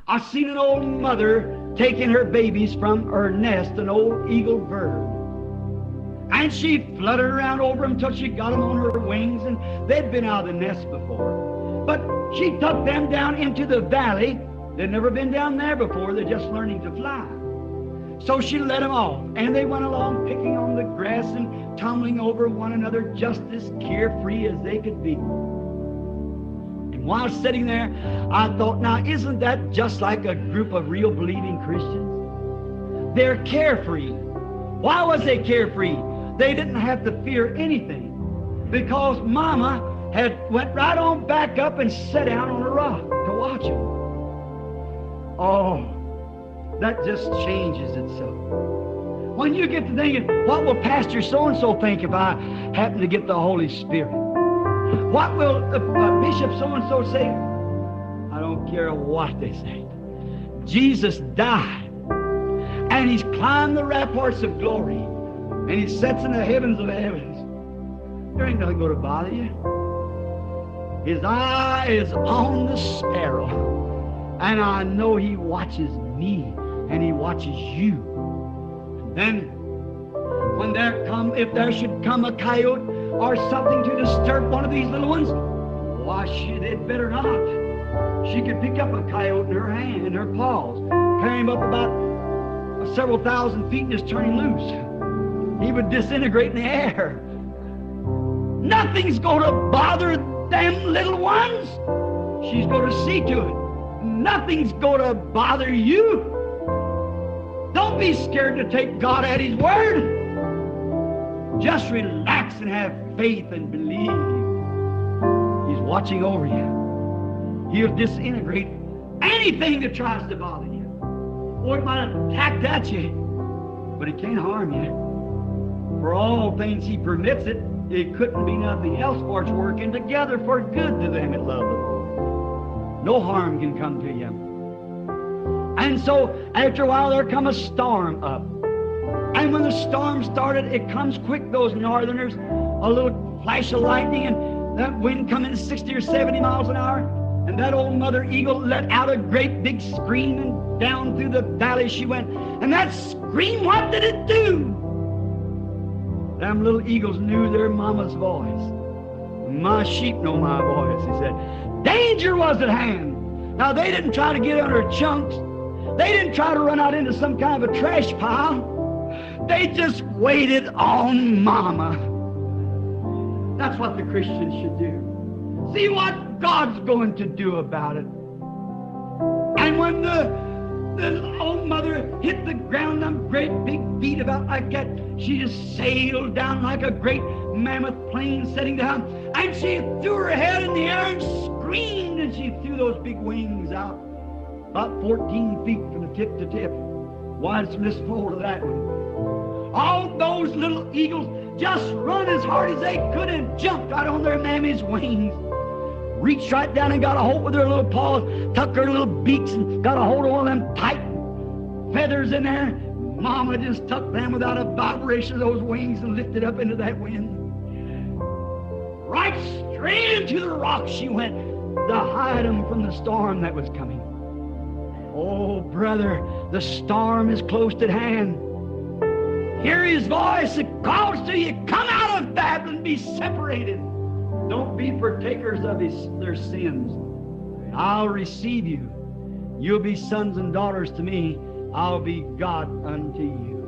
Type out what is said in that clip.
I seen an old mother taking her babies from her nest, an old eagle bird. And she fluttered around over them till she got them on her wings, and they'd been out of the nest before. But she took them down into the valley. They'd never been down there before. They're just learning to fly. So she let them off, and they went along picking on the grass and tumbling over one another just as carefree as they could be. And while sitting there, I thought, now isn't that just like a group of real believing Christians? They're carefree. Why was they carefree? They didn't have to fear anything, because Mama had went right on back up and sat down on a rock to watch them. Oh, that just changes it so. When you get to thinking, what will Pastor so-and-so think if I happen to get the Holy Spirit? What will Bishop so-and-so say? I don't care what they say. Jesus died, and He's climbed the ramparts of glory, and He sits in the heavens of heavens. There ain't nothing going to bother you. His eye is on the sparrow, and I know He watches me, and He watches you. And then, when if there should come a coyote or something to disturb one of these little ones, why, they'd better not. She could pick up a coyote in her hand, in her paws, carry him up about several thousand feet and just turn him loose. He would disintegrate in the air. Nothing's going to bother them little ones. She's going to see to it. Nothing's going to bother you. Don't be scared to take God at His word. Just relax and have faith and believe. He's watching over you. He'll disintegrate anything that tries to bother you. Or it might attack at you, but it can't harm you. For all things He permits it. It couldn't be nothing else, for it's working together for good to them that love the Lord. No harm can come to you. And so, after a while, there come a storm up. And when the storm started, it comes quick, those northerners, a little flash of lightning, and that wind coming 60 or 70 miles an hour. And that old mother eagle let out a great big scream, and down through the valley she went. And that scream, what did it do? Them little eagles knew their mama's voice. My sheep know my voice, he said. Danger was at hand. Now, they didn't try to get under chunks. They didn't try to run out into some kind of a trash pile. They just waited on Mama. That's what the Christians should do. See what God's going to do about it. And when the old mother hit the ground, them great big feet about like that, she just sailed down like a great mammoth plane setting down, and she threw her head in the air and screamed, and she threw those big wings out about 14 feet from the tip to tip. Watch this fold of that one. All those little eagles just run as hard as they could and jumped right on their mammy's wings. Reached right down and got a hold with their little paws, tucked their little beaks and got a hold of one of them tight feathers in there. Mama just tucked them without a vibration of those wings and lifted up into that wind. Right straight into the rocks she went to hide them from the storm that was coming. Oh, brother, the storm is close at hand. Hear His voice that calls to you, come out of Babylon, be separated. Don't be partakers of their sins. I'll receive you. You'll be sons and daughters to me. I'll be God unto you.